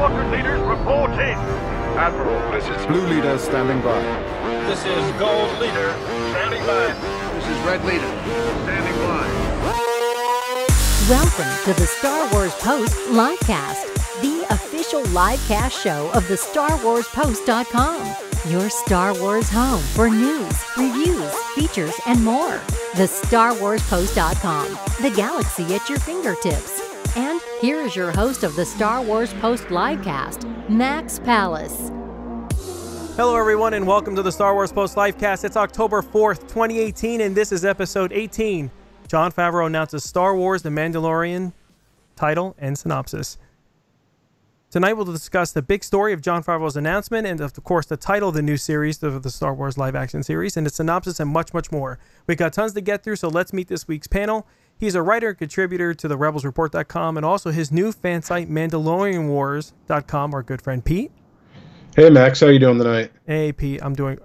Squadron leaders reporting. Admiral, this is Blue Leader standing by. This is Gold Leader standing by. This is Red Leader, standing by. Welcome to the Star Wars Post Livecast, the official livecast show of the StarWarsPost.com, your Star Wars home for news, reviews, features, and more. The StarWarsPost.com, the galaxy at your fingertips. And here is your host of the Star Wars Post Livecast, Max Pallas. Hello, everyone, and welcome to the Star Wars Post Livecast. It's October 4th, 2018, and this is episode 18. Jon Favreau announces Star Wars The Mandalorian title and synopsis. Tonight we'll discuss the big story of Jon Favreau's announcement and, of course, the title of the new series, of the Star Wars live-action series, and its synopsis and much, much more. We've got tons to get through, so let's meet this week's panel. He's a writer and contributor to the RebelsReport.com and also his new fan site, MandalorianWars.com, our good friend Pete. Hey, Max. How you doing tonight? Hey, Pete. I'm doing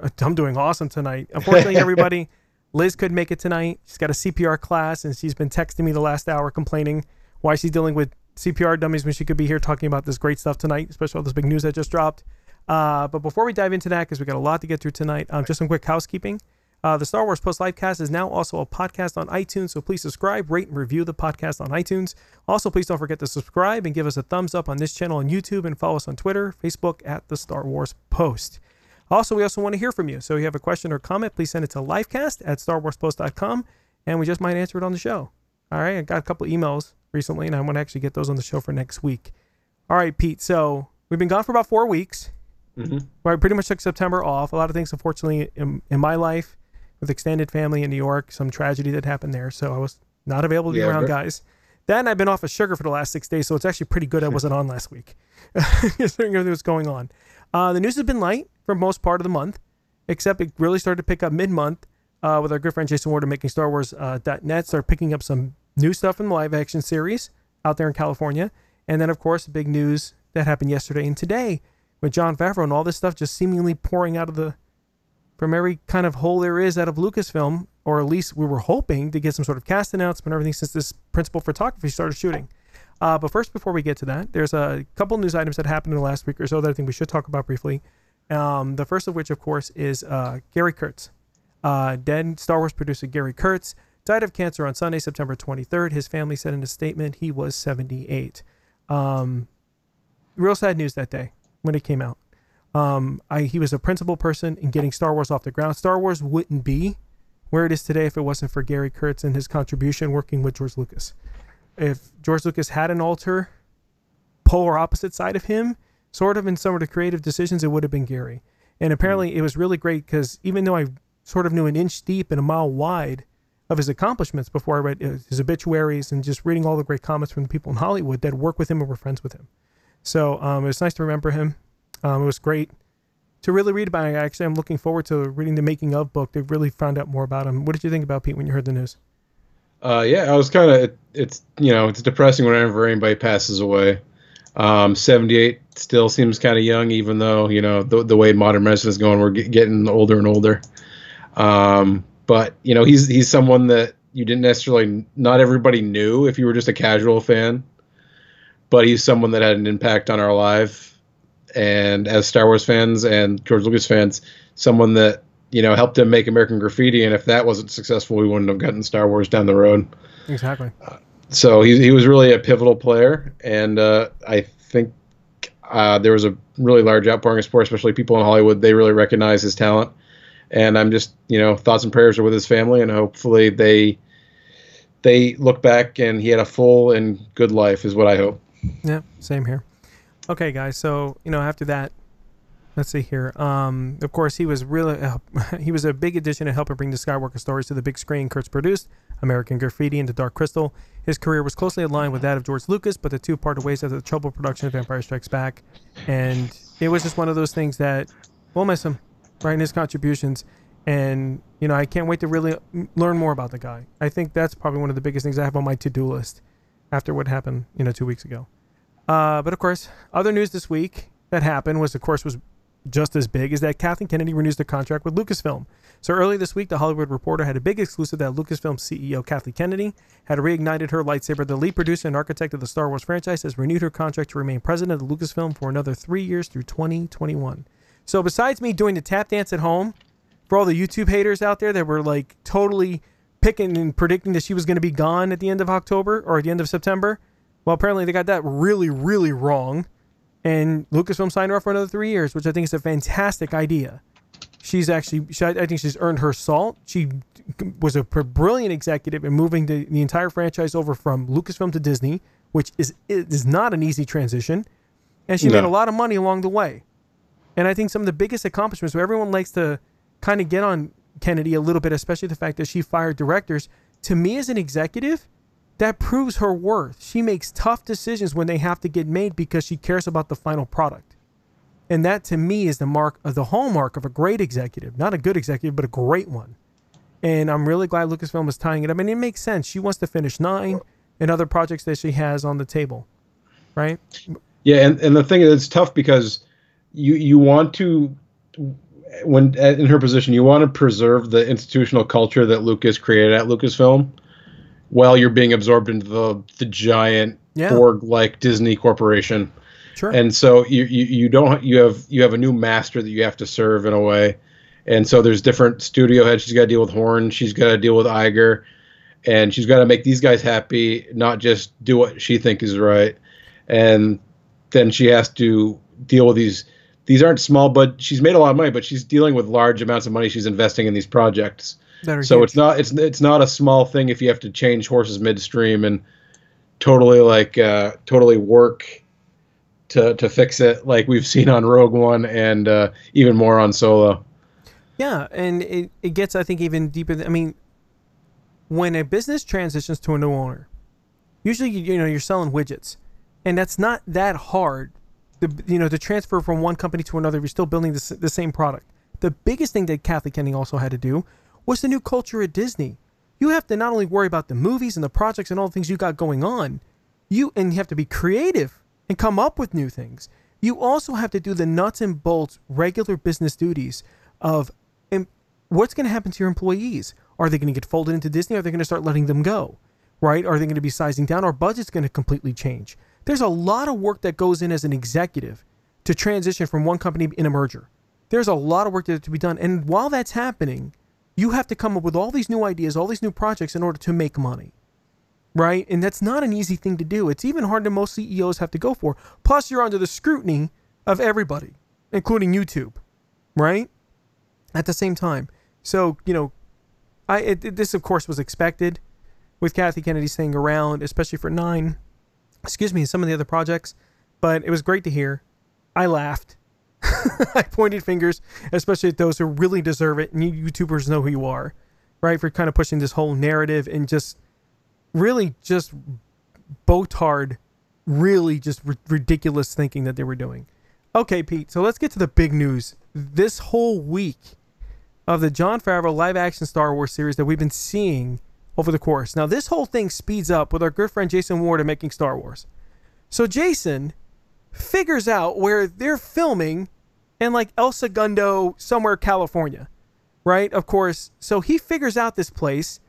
awesome tonight. Unfortunately, everybody, Liz couldn't make it tonight. She's got a CPR class, and she's been texting me the last hour complaining why she's dealing with CPR dummies when she could be here talking about this great stuff tonight, especially all this big news that just dropped. But before we dive into that, because we got a lot to get through tonight, just some quick housekeeping. The Star Wars Post Livecast is now also a podcast on iTunes, so please subscribe, rate, and review the podcast on iTunes. Also, please don't forget to subscribe and give us a thumbs up on this channel on YouTube, and follow us on Twitter, Facebook at the Star Wars Post. Also, we also want to hear from you. So if you have a question or comment, please send it to livecast@starwarspost.com, and we just might answer it on the show. All right, I got a couple emails recently, and I want to actually get those on the show for next week. All right, Pete, so we've been gone for about 4 weeks. I pretty much took September off. A lot of things, unfortunately, in my life, with extended family in New York, some tragedy that happened there, so I was not available to be around guys. Then I've been off of sugar for the last 6 days, so it's actually pretty good I wasn't on last week, considering everything was going on. The news has been light for most part of the month, except it really started to pick up mid-month with our good friend Jason Ward of Making Star Wars.net, started picking up some new stuff in the live-action series out there in California. And then, of course, the big news that happened yesterday and today with Jon Favreau and all this stuff just seemingly pouring out of from every kind of hole there is out of Lucasfilm, or at least we were hoping to get some sort of cast announcement or everything since this principal photography started shooting. But first, before we get to that, there's a couple news items that happened in the last week or so that I think we should talk about briefly. The first of which, of course, is Gary Kurtz. Dead Star Wars producer Gary Kurtz died of cancer on Sunday, September 23rd. His family said in a statement he was 78. Real sad news that day when it came out. He was a principal person in getting Star Wars off the ground. Star Wars wouldn't be where it is today if it wasn't for Gary Kurtz and his contribution working with George Lucas. If George Lucas had an polar opposite side of him, sort of in some of the creative decisions, it would have been Gary. And apparently it was really great because even though I sort of knew an inch deep and a mile wide of his accomplishments before I read his obituaries and just reading all the great comments from the people in Hollywood that worked with him and were friends with him. So it was nice to remember him. It was great to really read about him. Actually, I'm looking forward to reading the making of book. They've really found out more about him. What did you think about, Pete, when you heard the news? Yeah, I was kind of, it's depressing whenever anybody passes away. 78 still seems kind of young, even though, the way modern medicine is going, we're getting older and older. But, he's someone that you didn't necessarily, not everybody knew if you were just a casual fan, but he's someone that had an impact on our life. And as Star Wars fans and George Lucas fans, someone that, helped him make American Graffiti. And if that wasn't successful, we wouldn't have gotten Star Wars down the road. Exactly. So he was really a pivotal player. And I think there was a really large outpouring of support, especially people in Hollywood. They really recognize his talent. And I'm just, thoughts and prayers are with his family. And hopefully they look back and he had a full and good life is what I hope. Yeah, same here. Okay, guys. So, after that, let's see here. Of course, he was a big addition to helping bring the Skywalker stories to the big screen. Kurtz produced American Graffiti and The Dark Crystal. His career was closely aligned with that of George Lucas, but the two parted ways after the troubled production of Empire Strikes Back. And it was just one of those things that we'll miss him, right, in his contributions. And, I can't wait to really learn more about the guy. I think that's probably one of the biggest things I have on my to-do list after what happened, 2 weeks ago. But of course, other news this week that happened was just as big is that Kathleen Kennedy renews the contract with Lucasfilm. So earlier this week, The Hollywood Reporter had a big exclusive that Lucasfilm CEO Kathleen Kennedy had reignited her lightsaber. The lead producer and architect of the Star Wars franchise has renewed her contract to remain president of Lucasfilm for another 3 years through 2021. So besides me doing the tap dance at home, for all the YouTube haters out there that were like totally picking and predicting that she was going to be gone at the end of October or at the end of September, well, apparently they got that really, really wrong. And Lucasfilm signed her off for another 3 years, which I think is a fantastic idea. I think she's earned her salt. She was a brilliant executive in moving the entire franchise over from Lucasfilm to Disney, which is not an easy transition. And she made a lot of money along the way. And I think some of the biggest accomplishments, where everyone likes to kind of get on Kennedy a little bit, especially the fact that she fired directors, to me as an executive, that proves her worth. She makes tough decisions when they have to get made because she cares about the final product. And that, to me, is the hallmark of a great executive. Not a good executive, but a great one. And I'm really glad Lucasfilm is tying it up. And it makes sense. She wants to finish 9 and other projects that she has on the table. Right? Yeah, and the thing is, it's tough because you want to, when in her position, you want to preserve the institutional culture that Lucas created at Lucasfilm while you're being absorbed into the giant Borg-like Disney corporation. Sure. And so you have a new master that you have to serve in a way. And so there's different studio heads. She's got to deal with Horn. She's got to deal with Iger. And she's got to make these guys happy, not just do what she thinks is right. And then she has to deal with these aren't small, but she's made a lot of money, but she's dealing with large amounts of money she's investing in these projects. So huge. it's not a small thing if you have to change horses midstream and totally work to fix it, like we've seen on Rogue One and even more on Solo. Yeah, and it gets, I think, even deeper. When a business transitions to a new owner, usually you're selling widgets, and that's not that hard. To transfer from one company to another, you're still building the same product. The biggest thing that Kathleen Kennedy also had to do was the new culture at Disney. You have to not only worry about the movies and the projects and all the things you got going on, you have to be creative and come up with new things. You also have to do the nuts and bolts, regular business duties of what's going to happen to your employees. Are they going to get folded into Disney? Or are they going to start letting them go? Right? Are they going to be sizing down? Our budget's going to completely change. There's a lot of work that goes in as an executive to transition from one company in a merger. There's a lot of work to be done. And while that's happening, you have to come up with all these new ideas, all these new projects in order to make money. Right? And that's not an easy thing to do. It's even harder than most CEOs have to go for. Plus, you're under the scrutiny of everybody, including YouTube. Right? At the same time. So, this, of course, was expected with Kathy Kennedy staying around, especially for 9. Some of the other projects. But it was great to hear. I laughed. I pointed fingers, especially at those who really deserve it. And you YouTubers know who you are, right? For kind of pushing this whole narrative and just really just Botard, really just ridiculous thinking that they were doing. Okay, Pete, so let's get to the big news. This whole week of the Jon Favreau live-action Star Wars series that we've been seeing over the course. Now, this whole thing speeds up with our good friend Jason Ward of Making Star Wars. So Jason figures out where they're filming in like El Segundo, somewhere California, right? Of course. So he figures out this place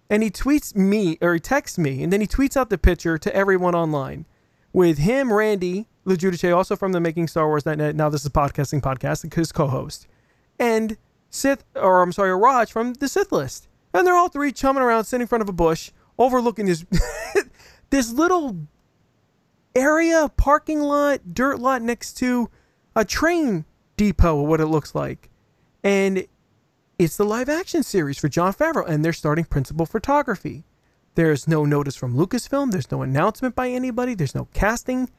and he texts me, and then he tweets out the picture to everyone online with him, Randy LaJudice, also from the Making Star Wars Now This is Podcasting podcast, his co-host, and Raj from the Sith List. And they're all three chumming around, sitting in front of a bush, overlooking this this little area, parking lot, dirt lot next to a train depot, what it looks like. And it's the live action series for Jon Favreau, and they're starting principal photography. There's no notice from Lucasfilm. There's no announcement by anybody. There's no casting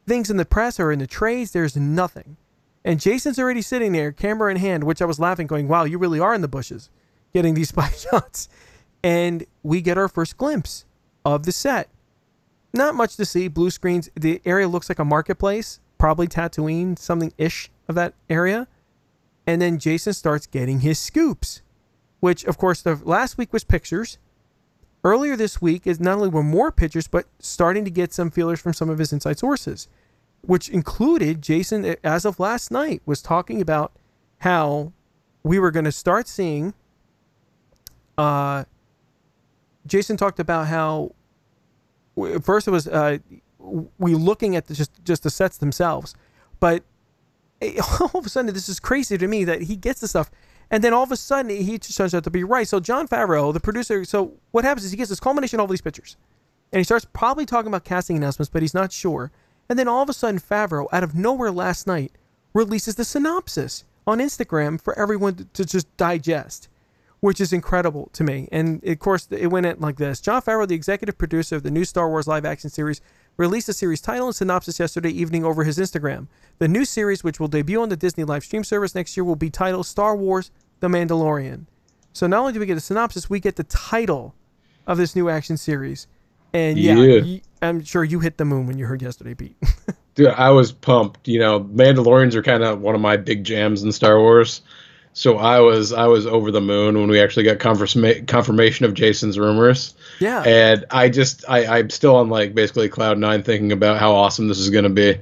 things in the press or in the trades. There's nothing. And Jason's already sitting there, camera in hand, which I was laughing, going, wow, you really are in the bushes getting these spy shots. And we get our first glimpse of the set. Not much to see. Blue screens. The area looks like a marketplace, probably Tatooine, something-ish of that area. And then Jason starts getting his scoops, which, of course, the last week was pictures. Earlier this week is not only were more pictures, but starting to get some feelers from some of his inside sources. which included Jason, as of last night, was talking about how we were going to start seeing. Jason talked about how first it was we looking at just the sets themselves, but all of a sudden this is crazy to me that he gets the stuff, and then all of a sudden he just turns out to be right. So Jon Favreau, the producer, so what happens is he gets this culmination of all these pictures, and he starts probably talking about casting announcements, but he's not sure. And then all of a sudden Favreau, out of nowhere last night, releases the synopsis on Instagram for everyone to just digest, which is incredible to me. And of course, it went in like this. Jon Favreau, the executive producer of the new Star Wars live-action series, released the series title and synopsis yesterday evening over his Instagram. The new series, which will debut on the Disney live stream service next year, will be titled Star Wars The Mandalorian. So not only do we get a synopsis, we get the title of this new action series. And I'm sure you hit the moon when you heard yesterday, Pete. Dude, I was pumped. You know, Mandalorians are kind of one of my big jams in Star Wars. So I was over the moon when we actually got confirmation of Jason's rumors. Yeah. And I'm still on like basically cloud nine thinking about how awesome this is going to be.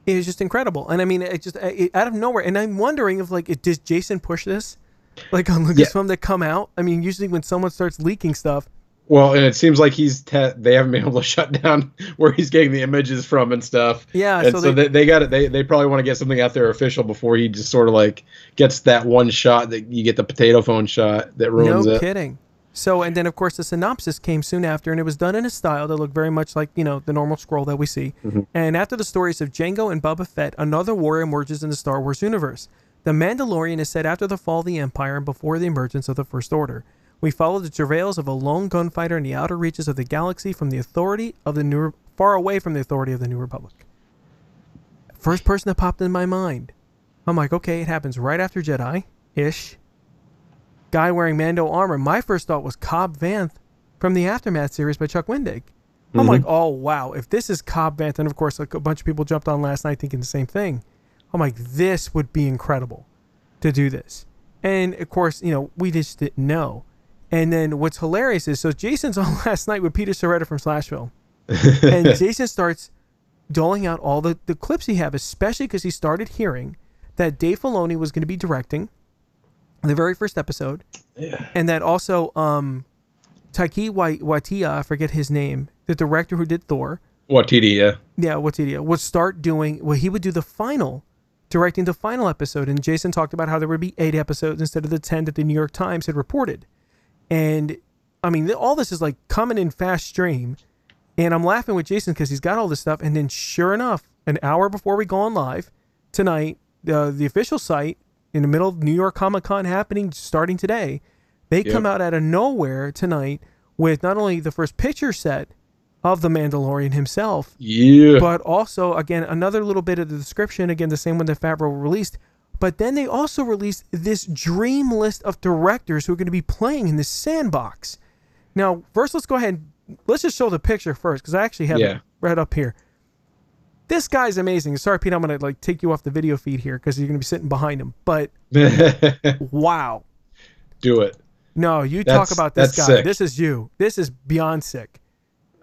It was just incredible. And I mean, it out of nowhere. And I'm wondering if did Jason push this like on Lucasfilm to come out? I mean, usually when someone starts leaking stuff. Well, and it seems like they haven't been able to shut down where he's getting the images from and stuff. Yeah, and so they got it. They probably want to get something out there official before he just sort of like gets that one shot that you get the potato phone shot that ruins it. No kidding. So, and then of course the synopsis came soon after, and it was done in a style that looked very much like, the normal scroll that we see. Mm-hmm. And after the stories of Jango and Boba Fett, another warrior emerges in the Star Wars universe. The Mandalorian is set after the fall of the Empire and before the emergence of the First Order. We follow the travails of a lone gunfighter in the outer reaches of the galaxy far away from the authority of the New Republic. First person that popped in my mind. I'm like, okay, it happens right after Jedi-ish. Guy wearing Mando armor. My first thought was Cobb Vanth from the Aftermath series by Chuck Wendig. I'm like, oh, wow. If this is Cobb Vanth, and of course, like a bunch of people jumped on last night thinking the same thing. I'm like, this would be incredible to do this. And of course, we just didn't know. And then what's hilarious is, so Jason's on last night with Peter Soretta from Slashville. And Jason starts doling out all the clips he have, especially because he started hearing that Dave Filoni was going to be directing the very first episode. Yeah. And that also Taiki Waititi, I forget his name, the director who did Thor. Waititi, yeah. Yeah, Waititi would start doing, he would do directing the final episode. And Jason talked about how there would be 8 episodes instead of the 10 that the New York Times had reported. And I mean, all this is like coming in fast stream, and I'm laughing with Jason because he's got all this stuff. And then sure enough, an hour before we go on live tonight, the official site in the middle of New York Comic-Con happening, starting today, they come out of nowhere tonight with not only the first picture set of the Mandalorian himself, but also, again, another little bit of the description, again, the same one that Favreau released. But then they also released this dream list of directors who are going to be playing in this sandbox. Now, first, let's go ahead and let's just show the picture first, because I actually have it right up here. This guy's amazing. Sorry, Pete, I'm going to take you off the video feed here because you're going to be sitting behind him. But wow. Do it. No, talk about this guy. Sick. This is you. This is beyond sick.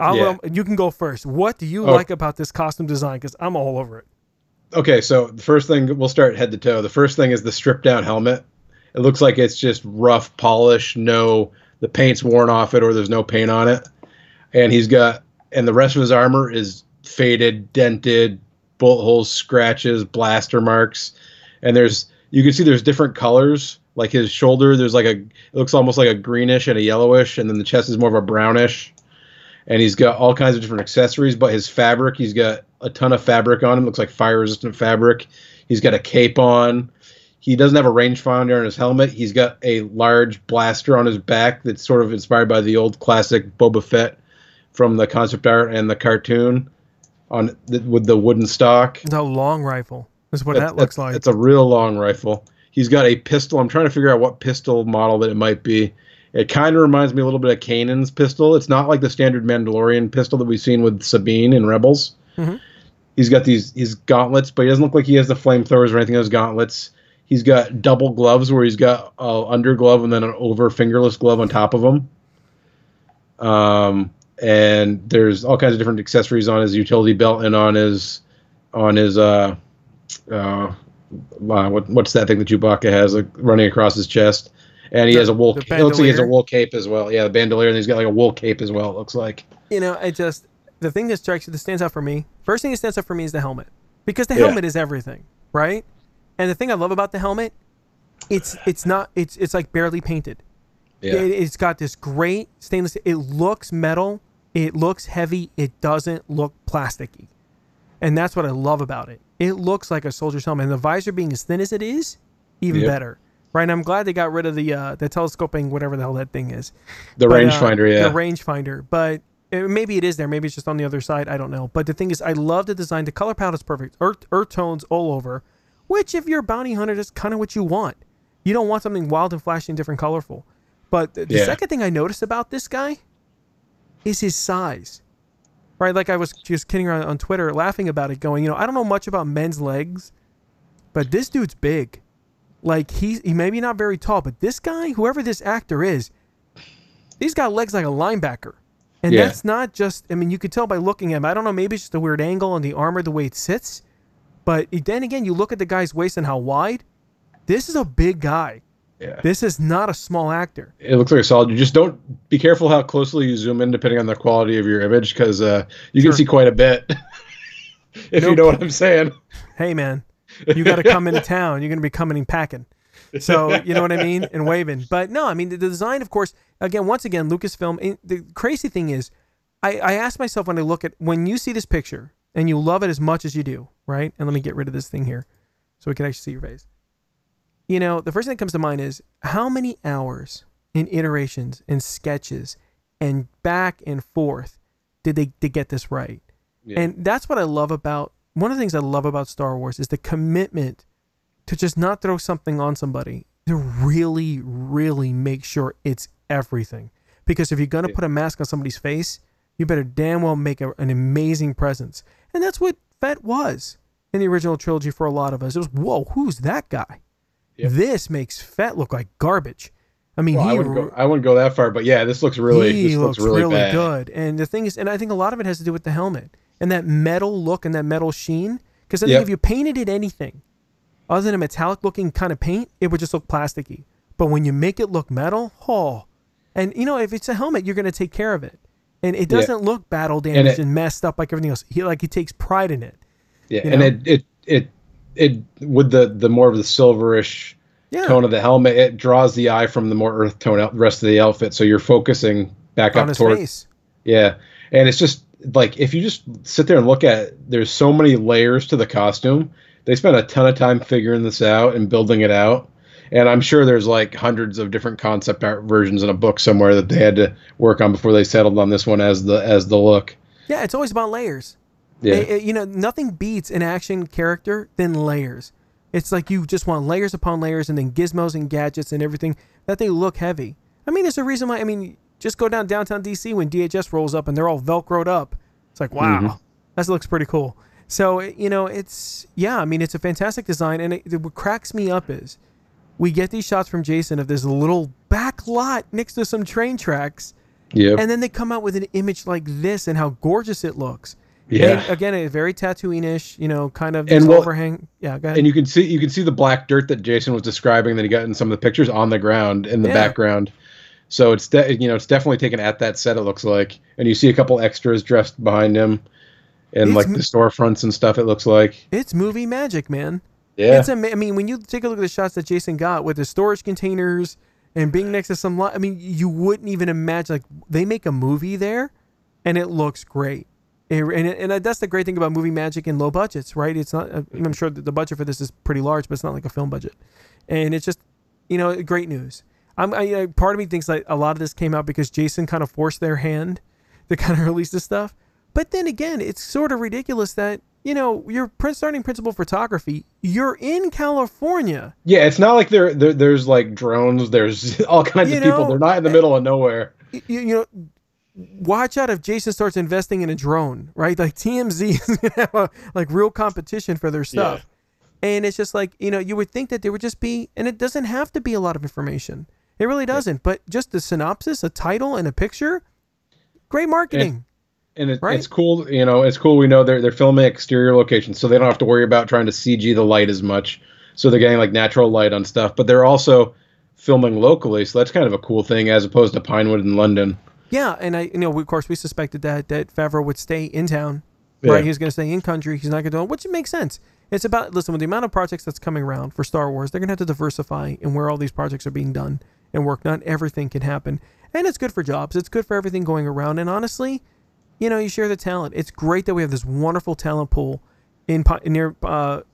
You can go first. What do you like about this costume design? Because I'm all over it. Okay, so the first thing, we'll start head to toe. The first thing is the stripped down helmet. It looks like it's just rough polish, the paint's worn off it or there's no paint on it. And the rest of his armor is faded, dented, bullet holes, scratches, blaster marks. And you can see there's different colors. Like his shoulder, it looks almost like a greenish and a yellowish, and then the chest is more of a brownish. And he's got all kinds of different accessories, but his fabric, he's got a ton of fabric on him. Looks like fire-resistant fabric. He's got a cape on. He doesn't have a rangefinder on his helmet. He's got a large blaster on his back that's sort of inspired by the old classic Boba Fett from the concept art and the cartoon with the wooden stock. The long rifle is what that looks like. It's a real long rifle. He's got a pistol. I'm trying to figure out what pistol model that it might be. It kind of reminds me a little bit of Kanan's pistol. It's not like the standard Mandalorian pistol that we've seen with Sabine in Rebels. Mm-hmm. He's got his gauntlets, but he doesn't look like he has the flamethrowers or anything on his gauntlets. He's got double gloves where he's got an under glove and then an over fingerless glove on top of them. and there's all kinds of different accessories on his utility belt and on his what's that thing that Chewbacca has, like, running across his chest, and he has a wool. It looks like he has a wool cape as well. Yeah, the bandolier, and he's got like a wool cape as well. It looks like. The thing that stands out for me. First thing that stands out for me is the helmet, because the helmet is everything, right? And the thing I love about the helmet, it's like barely painted. Yeah. It's got this great stainless. It looks metal. It looks heavy. It doesn't look plasticky. And that's what I love about it. It looks like a soldier's helmet. And the visor being as thin as it is, even better. Right? And I'm glad they got rid of the telescoping, whatever the hell that thing is. The rangefinder, The rangefinder. But maybe it is there. Maybe it's just on the other side. I don't know. But the thing is, I love the design. The color palette is perfect. Earth tones all over. Which, if you're a bounty hunter, that's kind of what you want. You don't want something wild and flashy and different colorful. But the second thing I noticed about this guy is his size. Right? Like, I was just kidding around on Twitter, laughing about it, going, I don't know much about men's legs, but this dude's big. Like, he maybe not very tall, but this guy, whoever this actor is, he's got legs like a linebacker. And that's not just, you could tell by looking at him. I don't know, maybe it's just a weird angle on the armor, the way it sits. But then again, you look at the guy's waist and how wide. This is a big guy. Yeah. This is not a small actor. It looks like a solid. You just don't be careful how closely you zoom in, depending on the quality of your image, because you can see quite a bit. If you know what I'm saying. Hey, man, you got to come into town. You're going to be coming and packing. So, you know what I mean? And waving. But no, the design, of course, once again, Lucasfilm. The crazy thing is, I ask myself when you see this picture and you love it as much as you do, right? And let me get rid of this thing here so we can actually see your face. The first thing that comes to mind is how many hours and iterations and sketches and back and forth did they get this right? Yeah. And that's what I love about, one of the things I love about Star Wars is the commitment to just not throw something on somebody, to really, really make sure it's everything. Because if you're going to put a mask on somebody's face, you better damn well make an amazing presence. And that's what Fett was in the original trilogy for a lot of us. It was, whoa, who's that guy? Yep. This makes Fett look like garbage. I wouldn't go that far, but yeah, this looks really bad. Good. And the thing is, and I think a lot of it has to do with the helmet and that metal look and that metal sheen. Because I think if you painted it anything other than a metallic looking kind of paint, it would just look plasticky. But when you make it look metal, and if it's a helmet, you're going to take care of it, and it doesn't look battle damaged and messed up like everything else. He takes pride in it. Yeah, and it with the more of the silverish tone of the helmet, it draws the eye from the more earth tone out the rest of the outfit. So you're focusing back on up toward face. Yeah, and it's just like, if you just sit there and look at it, there's so many layers to the costume. They spent a ton of time figuring this out and building it out. And I'm sure there's like hundreds of different concept art versions in a book somewhere that they had to work on before they settled on this one as the look. Yeah, it's always about layers. Yeah. Nothing beats an action character than layers. It's like you just want layers upon layers, and then gizmos and gadgets and everything, that they look heavy. There's a reason why, just go downtown DC when DHS rolls up and they're all Velcroed up. It's like, wow, that looks pretty cool. So, it's a fantastic design. And what cracks me up is we get these shots from Jason of this little back lot next to some train tracks. Yep. And then they come out with an image like this and how gorgeous it looks. Yeah. And again, a very Tatooine-ish, kind of overhang. Yeah, go ahead. And you can see the black dirt that Jason was describing that he got in some of the pictures on the ground in the background. So it's it's definitely taken at that set, it looks like. And you see a couple extras dressed behind him and like the storefronts and stuff, it looks like. It's movie magic, man. Yeah. When you take a look at the shots that Jason got with the storage containers and being next to some you wouldn't even imagine, like, they make a movie there and it looks great. And that's the great thing about movie magic and low budgets, right? It's not, I'm sure that the budget for this is pretty large, but it's not like a film budget. And it's just, great news. Part of me thinks like a lot of this came out because Jason kind of forced their hand to kind of release this stuff. But then again, it's sort of ridiculous that, you're starting principal photography. You're in California. Yeah, it's not like there's like drones. There's all kinds of people. They're not in the middle of nowhere. Watch out if Jason starts investing in a drone, right? Like TMZ is going to have a real competition for their stuff. Yeah. And it's just like, you would think that there would just be, and it doesn't have to be a lot of information. It really doesn't. Yeah. But just the synopsis, a title, and a picture, Great marketing. And right? it's cool, you know, it's cool. We know they're filming exterior locations, so they don't have to worry about trying to CG the light as much. So they're getting like natural light on stuff, but they're also filming locally. So that's kind of a cool thing as opposed to Pinewood in London. Yeah. And of course we suspected that Favreau would stay in town, Yeah. right? He's going to stay in country. He's not going to do it, which makes sense. It's about, listen, with the amount of projects that's coming around for Star Wars, they're going to have to diversify in where all these projects are being done and work. Not everything can happen. And it's good for jobs. It's good for everything going around. And honestly, you know, you share the talent. It's great that we have this wonderful talent pool in Pinewood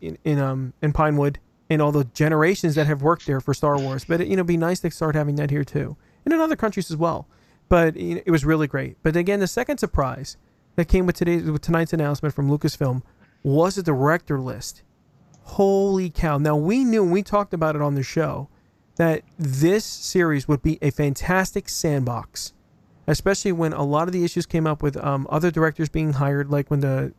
and all the generations that have worked there for Star Wars. But it'd be nice to start having that here too, and in other countries as well. But it was really great. But again, the second surprise that came with tonight's announcement from Lucasfilm was a director list. Holy cow! Now we knew, and we talked about it on the show, that this series would be a fantastic sandbox. Especially when a lot of the issues came up with other directors being hired, like when the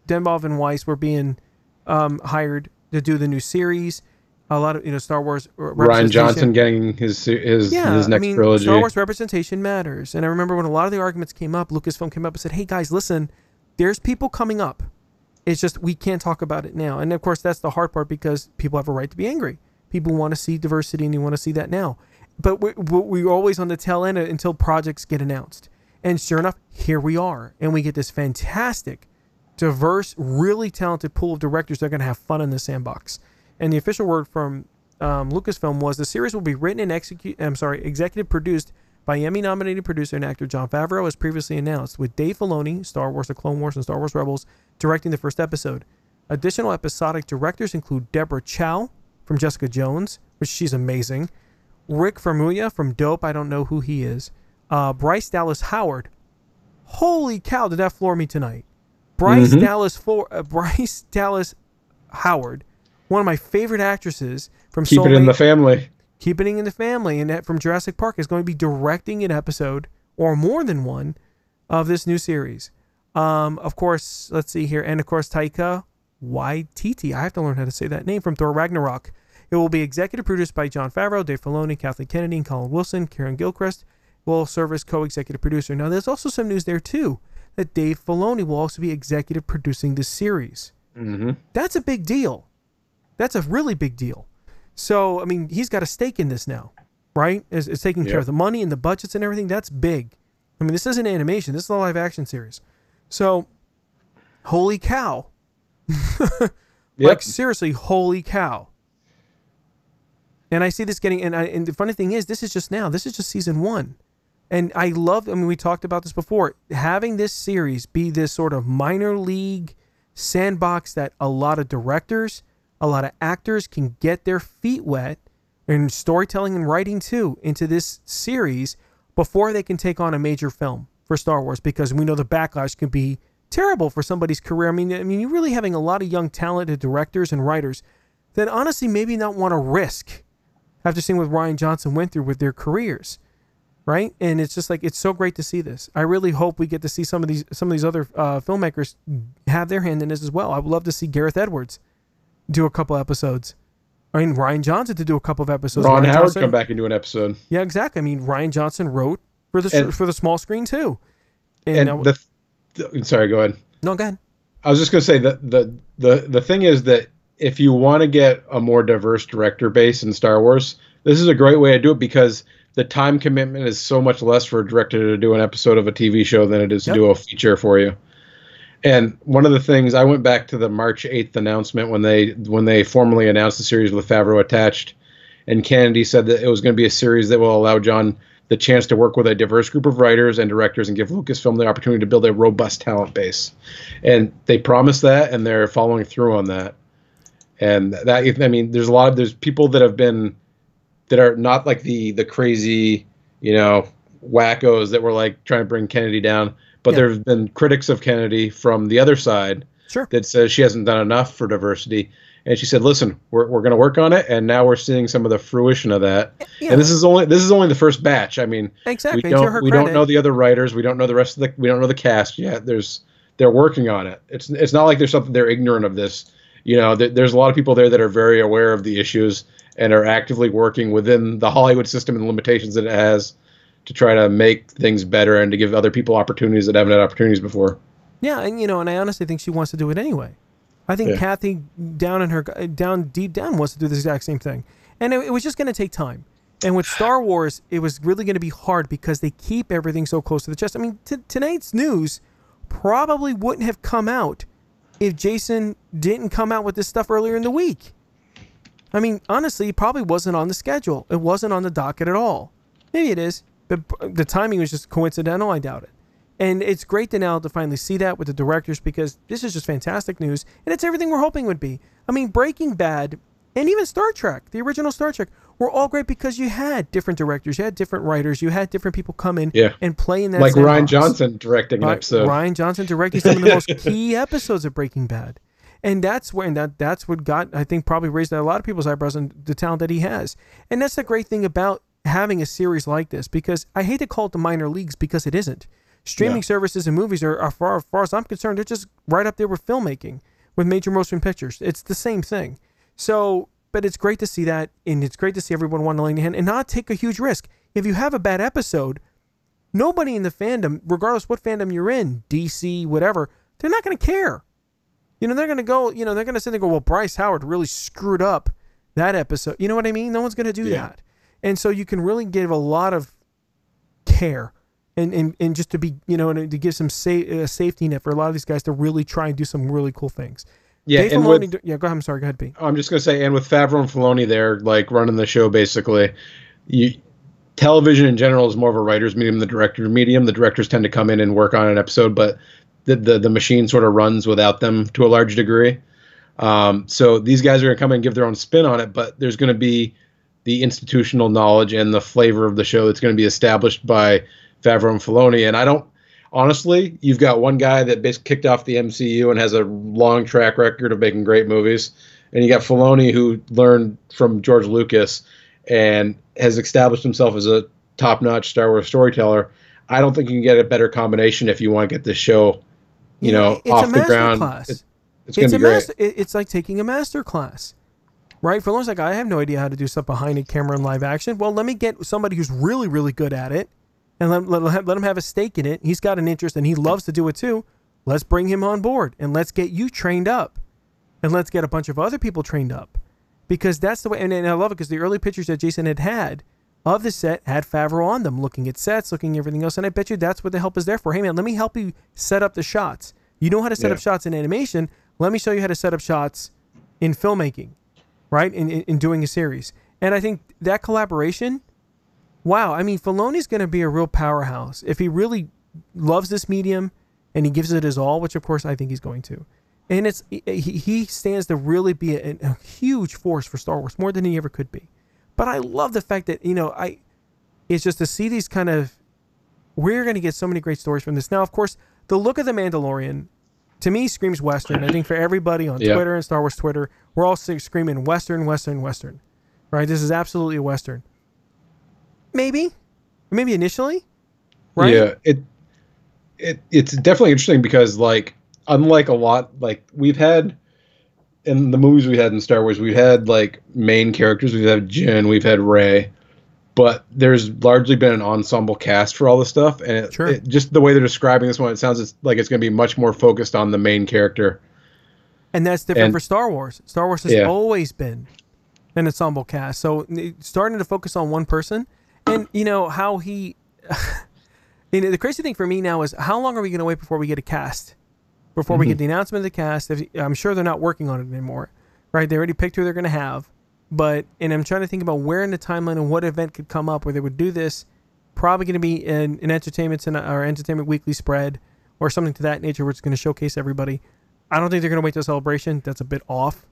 Denbov and Weiss were being hired to do the new series. A lot of Star Wars Rian Johnson getting his next trilogy. Star Wars representation matters. And I remember when a lot of the arguments came up, Lucasfilm came up and said, "Hey guys, listen, there's people coming up. It's just we can't talk about it now." And of course, that's the hard part because people have a right to be angry. People want to see diversity, and you want to see that now. But we're always on the tail end until projects get announced. And sure enough, here we are. And we get this fantastic, diverse, really talented pool of directors that are going to have fun in the sandbox. And the official word from Lucasfilm was the series will be written and executive produced by Emmy-nominated producer and actor Jon Favreau, as previously announced, with Dave Filoni, Star Wars: The Clone Wars and Star Wars Rebels, directing the first episode. Additional episodic directors include Deborah Chow from Jessica Jones, which she's amazing. Rick Famuyiwa from Dope, I don't know who he is. Bryce Dallas Howard. Holy cow, did that floor me tonight? Bryce Dallas Howard, one of my favorite actresses from Keep It in the Family. Keeping It in the Family, and that from Jurassic Park, is going to be directing an episode, or more than one, of this new series. Of course, let's see here, and of course Taika Waititi. I have to learn how to say that name, from Thor Ragnarok. It will be executive produced by Jon Favreau, Dave Filoni, Kathleen Kennedy, and Colin Wilson. Karen Gilchrist will serve as co-executive producer. Now, there's also some news there, too, that Dave Filoni will also be executive producing this series. Mm-hmm. That's a big deal. That's a really big deal. So, I mean, he's got a stake in this now, right? It's taking care of the money and the budgets and everything. That's big. I mean, this isn't animation. This is a live action series. So, holy cow. Like, seriously, holy cow. And I see this getting, and the funny thing is, this is just season 1. And I mean, we talked about this before, having this series be this sort of minor league sandbox that a lot of directors, a lot of actors can get their feet wet, and storytelling and writing too, into this series before they can take on a major film for Star Wars, because we know the backlash can be terrible for somebody's career. I mean, you're really having a lot of young, talented directors and writers that honestly maybe not want to risk after seeing what Rian Johnson went through with their careers, right? And it's just like, it's so great to see this. I really hope we get to see some of these other filmmakers have their hand in this as well. I would love to see Gareth Edwards do a couple episodes. I mean, Rian Johnson to do a couple of episodes. Ron Howard come back and do an episode. Yeah, exactly. I mean, Rian Johnson wrote for the small screen too. Sorry, go ahead. No, go ahead. I was just going to say that the thing is that if you want to get a more diverse director base in Star Wars, this is a great way to do it, because the time commitment is so much less for a director to do an episode of a TV show than it is to do a feature for you. And one of the things, I went back to the March 8th announcement when they formally announced the series with Favreau attached, and Kennedy said that it was going to be a series that will allow Jon the chance to work with a diverse group of writers and directors and give Lucasfilm the opportunity to build a robust talent base. And they promised that, and they're following through on that. And that, I mean, there's people that are not like the crazy, wackos that were like trying to bring Kennedy down, but there have been critics of Kennedy from the other side that says she hasn't done enough for diversity. And she said, "Listen, we're going to work on it." And now we're seeing some of the fruition of that. Yeah. And this is only the first batch. I mean, exactly. We don't know the other writers. We don't know the rest of we don't know the cast yet. They're working on it. It's not like there's something they're ignorant of this. There's a lot of people there that are very aware of the issues and are actively working within the Hollywood system and the limitations that it has to try to make things better and to give other people opportunities that haven't had opportunities before. Yeah, and and I honestly think she wants to do it anyway. I think Kathy deep down wants to do the exact same thing, and it was just going to take time. And with Star Wars, it was really going to be hard because they keep everything so close to the chest. I mean, tonight's news probably wouldn't have come out if Jason didn't come out with this stuff earlier in the week. I mean, honestly, it probably wasn't on the schedule. It wasn't on the docket at all. Maybe it is, but the timing was just coincidental. I doubt it. And it's great to finally see that with the directors, because this is just fantastic news, and it's everything we're hoping would be. I mean, Breaking Bad and even Star Trek, the original Star Trek, were all great because you had different directors, you had different writers, you had different people come in and play in that. Like Rian Johnson directing an episode. Rian Johnson directing some of the most key episodes of Breaking Bad. And that's what got, I think, probably raised a lot of people's eyebrows and the talent that he has. And that's the great thing about having a series like this, because I hate to call it the minor leagues, because it isn't. Streaming services and movies are far as I'm concerned, they're just right up there with filmmaking, with major motion pictures. It's the same thing. So, but it's great to see that, and it's great to see everyone want to lend a hand and not take a huge risk. If you have a bad episode, nobody in the fandom, regardless what fandom you're in, DC, whatever, they're not going to care. They're going to go, they're going to sit there and go, well, Bryce Howard really screwed up that episode. You know what I mean? No one's going to do that. And so you can really give a lot of care and just to be, and to give some safety net for a lot of these guys to really try and do some really cool things. Yeah, Dave Filoni, go ahead. I'm sorry. Go ahead, B. I'm just going to say, and with Favreau and Filoni there, like running the show, basically, television in general is more of a writer's medium, the director medium. The directors tend to come in and work on an episode, but the machine sort of runs without them to a large degree. So these guys are going to come in and give their own spin on it, but there's going to be the institutional knowledge and the flavor of the show that's going to be established by Favreau and Filoni. And honestly, you've got one guy that basically kicked off the MCU and has a long track record of making great movies. And you got Filoni, who learned from George Lucas and has established himself as a top-notch Star Wars storyteller. I don't think you can get a better combination if you want to get this show, off the ground. It's going to be great. It's like taking a master class, right? Filoni's like, I have no idea how to do stuff behind a camera in live action. Well, let me get somebody who's really, really good at it, and let him have a stake in it. He's got an interest, and he loves to do it too. Let's bring him on board, and let's get you trained up, and let's get a bunch of other people trained up, because that's the way. And I love it because the early pictures that Jason had of the set had Favreau on them, looking at sets, looking at everything else, and I bet you that's what the help is there for. Hey man, let me help you set up the shots. You know how to set up shots in animation. Let me show you how to set up shots in filmmaking, right? In doing a series. And I think that collaboration, wow, I mean, Filoni's going to be a real powerhouse if he really loves this medium and he gives it his all, which of course I think he's going to. And he stands to really be a huge force for Star Wars, more than he ever could be. But I love the fact that, it's just to see these kind of, we're going to get so many great stories from this. Now, of course, the look of The Mandalorian, to me, screams Western. I think for everybody on Twitter and Star Wars Twitter, we're all screaming Western, Western, Western. Right? This is absolutely a Western. Maybe initially, right? Yeah, it's definitely interesting because, like, unlike a lot, like, we've had in the movies we had in Star Wars, we've had, like, main characters. We've had Jyn, we've had Rey, but there's largely been an ensemble cast for all this stuff. And it just the way they're describing this one, it sounds like it's going to be much more focused on the main character. And that's different for Star Wars. Star Wars has always been an ensemble cast. So starting to focus on one person, and how he, the crazy thing for me now is, how long are we going to wait before we get a cast? Before we get the announcement of the cast? I'm sure they're not working on it anymore, right? They already picked who they're going to have. And I'm trying to think about where in the timeline and what event could come up where they would do this. Probably going to be an Entertainment or Entertainment Weekly spread or something to that nature, where it's going to showcase everybody. I don't think they're going to wait till Celebration. That's a bit off.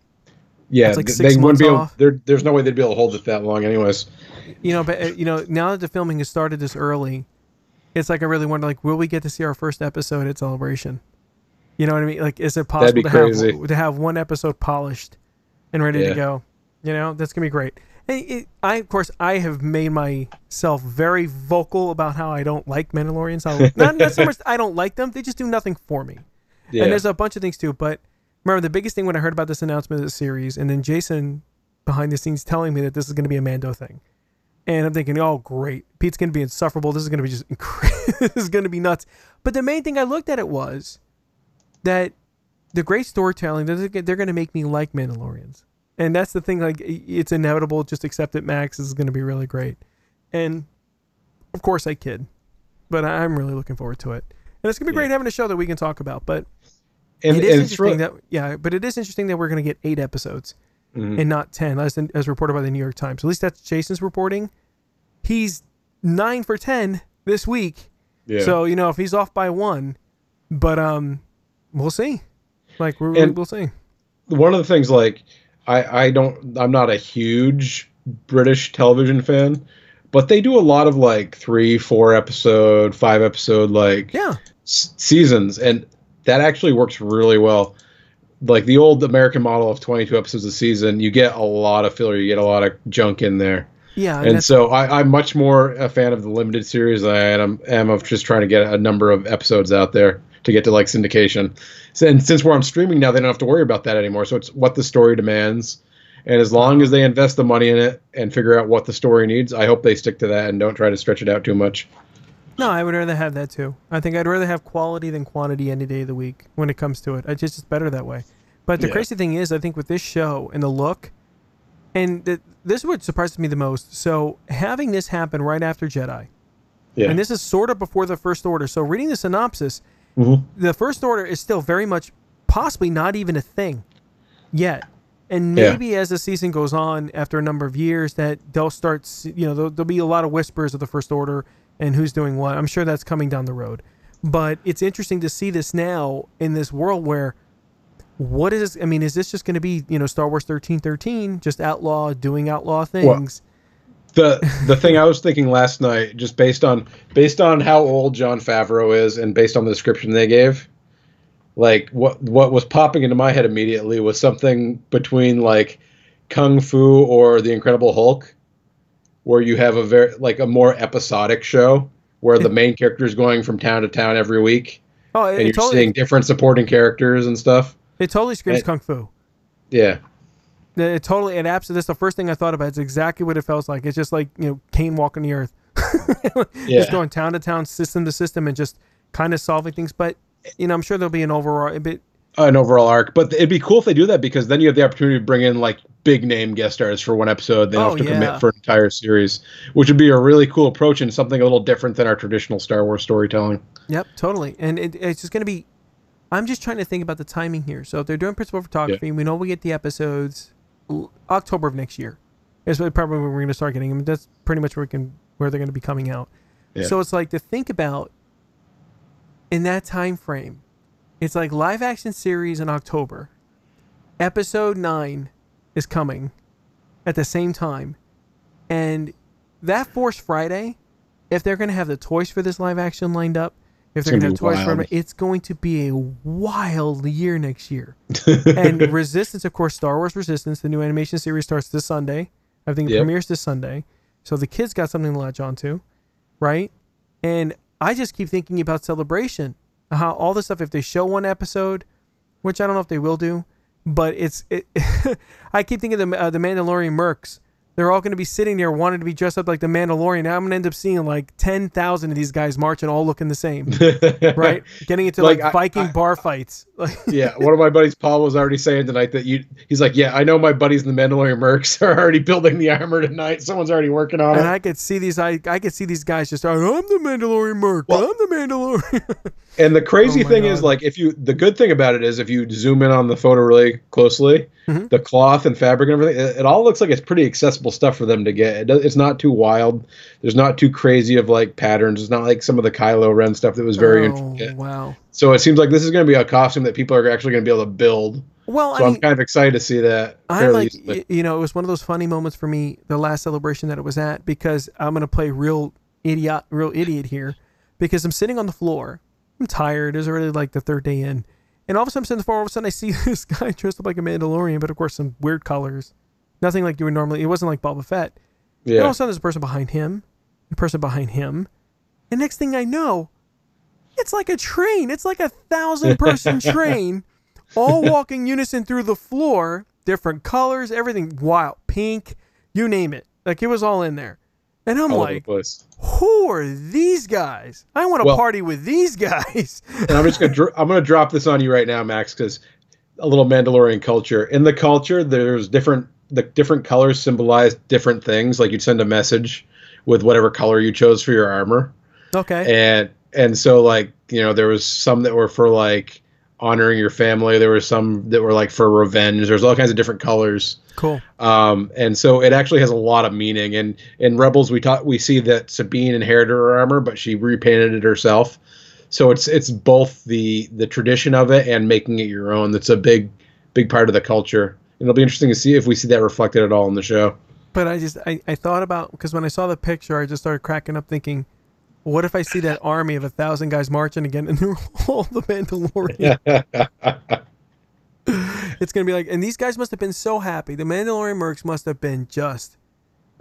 Yeah, like they wouldn't be able. There's no way they'd be able to hold it that long, anyways. But now that the filming has started this early, it's like I really wonder, like, will we get to see our first episode at Celebration? You know what I mean? Like, is it possible to have one episode polished and ready to go? That's gonna be great. And I have made myself very vocal about how I don't like Mandalorians. Not so much I don't like them; they just do nothing for me. Yeah. And there's a bunch of things too. But remember, the biggest thing when I heard about this announcement of the series, and then Jason behind the scenes telling me that this is going to be a Mando thing, And I'm thinking, oh, great. Pete's going to be insufferable. This is going to be just this is going to be nuts. But the main thing I looked at it was that the great storytelling, they're going to make me like Mandalorians. And that's the thing. Like, it's inevitable. Just accept it, Max. This is going to be really great. And, of course, I kid. But I'm really looking forward to it. And it's going to be great having a show that we can talk about. But it is interesting that we're going to get 8 episodes. And not 10, as reported by the New York Times. At least that's Jason's reporting. He's 9 for 10 this week. Yeah. So, if he's off by 1, but we'll see. Like, we'll see. One of the things, like, I'm not a huge British television fan, but they do a lot of, like, 3, 4 episode, 5 episode, like, seasons. And that actually works really well. Like the old American model of 22 episodes a season, you get a lot of filler, you get a lot of junk in there. Yeah. And so I'm much more a fan of the limited series than I am of just trying to get a number of episodes out there to get to like syndication. And since we're on streaming now, they don't have to worry about that anymore. So it's what the story demands. And as long as they invest the money in it and figure out what the story needs, I hope they stick to that and don't try to stretch it out too much. No, I would rather have that too. I think I'd rather have quality than quantity any day of the week when it comes to it. It's better that way. But the crazy thing is, I think with this show and the look, and this is what surprises me the most. So having this happen right after Jedi, and this is sort of before the First Order. So reading the synopsis, the First Order is still very much possibly not even a thing yet. And maybe as the season goes on, after a number of years, that they'll start, there'll be a lot of whispers of the First Order and who's doing what. I'm sure that's coming down the road. But it's interesting to see this now in this world where, what is this? I mean, is this just going to be, Star Wars 1313, just doing outlaw things? Well, the thing I was thinking last night, just based on how old Jon Favreau is and based on the description they gave, like what was popping into my head immediately was something between like Kung Fu or The Incredible Hulk, where you have a more episodic show where the main character is going from town to town every week, and you're seeing different supporting characters and stuff. It totally screams Kung Fu. Yeah. That's the first thing I thought about. It's exactly what it feels like. It's just like, Cain walking the earth. Just going town to town, system to system, and just kind of solving things. But, I'm sure there'll be an overall arc. But it'd be cool if they do that, because then you have the opportunity to bring in like big name guest stars for one episode. They don't have to commit for an entire series, which would be a really cool approach and something a little different than our traditional Star Wars storytelling. Yep, totally. And it's just going to be, I'm just trying to think about the timing here. So if they're doing principal photography, we know we get the episodes October of next year. Is probably when we're going to start getting them. That's pretty much where they're going to be coming out. Yeah. So it's like to think about in that time frame. It's like live action series in October. Episode 9 is coming at the same time. And that Force Friday, if they're going to have the toys for this live action lined up, if they're going to have toys for it, it's going to be a wild year next year. And Resistance, of course, Star Wars Resistance, the new animation series starts this Sunday. I think it premieres this Sunday. So the kids got something to latch on to, right? And I just keep thinking about Celebration, how all this stuff, if they show one episode, which I don't know if they will do, but I keep thinking of the Mandalorian mercs. They're all going to be sitting there wanting to be dressed up like the Mandalorian. Now I'm going to end up seeing like 10,000 of these guys marching, all looking the same, right? Getting into like Viking bar fights. Yeah, one of my buddies, Paul, was already saying tonight that he's like, yeah, I know my buddies in the Mandalorian mercs are already building the armor tonight. Someone's already working on it. And I could see these guys just, I'm the Mandalorian merc. Well, I'm the Mandalorian. And the crazy thing is, like, the good thing about it is if you zoom in on the photo really closely, the cloth and fabric and everything, it all looks like it's pretty accessible stuff for them to get. It's not too wild. There's not too crazy of like patterns. It's not like some of the Kylo Ren stuff that was very intricate. Wow. So it seems like this is going to be a costume that people are actually going to be able to build. Well, so I'm kind of excited to see that. It was one of those funny moments for me, the last celebration that it was at, because I'm going to play real idiot here, because I'm sitting on the floor. I'm tired. It's already like the third day in. And all of a sudden, I'm sitting on the floor. All of a sudden, I see this guy dressed up like a Mandalorian, but of course, some weird colors. Nothing like you would normally. It wasn't like Boba Fett. Yeah. And all of a sudden, there's a person behind him, a person behind him. And next thing I know, it's like a train. It's like a 1,000-person train, all walking unison through the floor, different colors, everything. Wow, pink, you name it. Like it was all in there. And I'm all over the like, place. who are these guys? I want to party with these guys. And I'm just gonna drop this on you right now, Max, because a little Mandalorian culture. In the culture, there's different colors symbolize different things. Like you'd send a message with whatever color you chose for your armor. Okay. And so like, there was some that were for like honoring your family. There were some that were like for revenge. There's all kinds of different colors. Cool. And so it actually has a lot of meaning. And in Rebels, we see that Sabine inherited her armor, but she repainted it herself. So it's both the tradition of it and making it your own. That's a big part of the culture. And it'll be interesting to see if we see that reflected at all in the show. But I thought about, because when I saw the picture, I just started cracking up thinking, what if I see that army of 1,000 guys marching again and they're all the Mandalorian? It's going to be like, and these guys must have been so happy. The Mandalorian mercs must have been just,